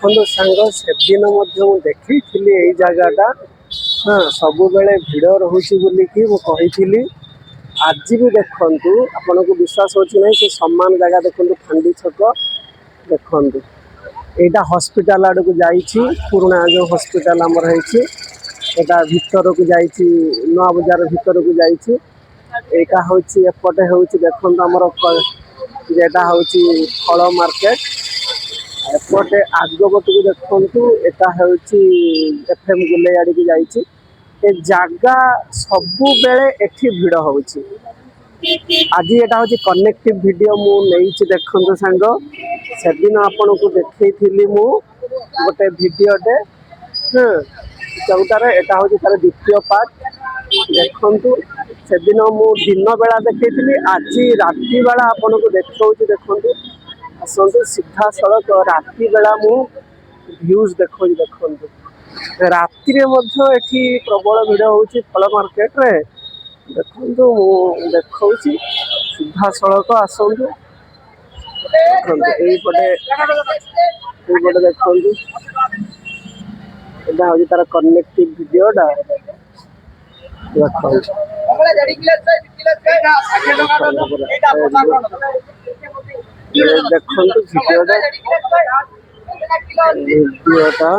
देखो सांग से दिन देखी यही जगहटा हाँ सब बेले भिड़ रोचे बोलिकी मुझे आज भी देखु आपन को विश्वास हो से सम्मान जगह देखो फांडी छक देखु यहाँ हॉस्पिटल आड़ को जाइए पुराना जो हॉस्पिटल आमर है भितर को जाइए नुआ बजार भितर को जाइए यहाँ हूँ एपटे हूँ देखो आमर जेटा हूँ फल मार्केट एपटे आगपट को देखु यहाँ हूँ एफएम गुले आड़ की जाइए जगह सबु बेले एठी भिड़ हो आज यहाँ हूँ कनेक्टिव वीडियो मुझे देखो सांग से दिन आपन को देखी गोटे वीडियोटे हाँ जोटार यहाँ हूँ तार द्वितीय पार्ट देखु से दिन मु दिन बेला देखी आज राति बेला आपन को देखा देखु आसतु सीधा सड़क राति बेला मु भ्यूज देखो देखु राति प्रबल भिड़ हो फल मार्केट रे देखो देखा सीधा सड़क आसतु यहीपटे देखु यहाँ हूँ तार कनेक्टिव वीडियोटा देखो वीडियोटा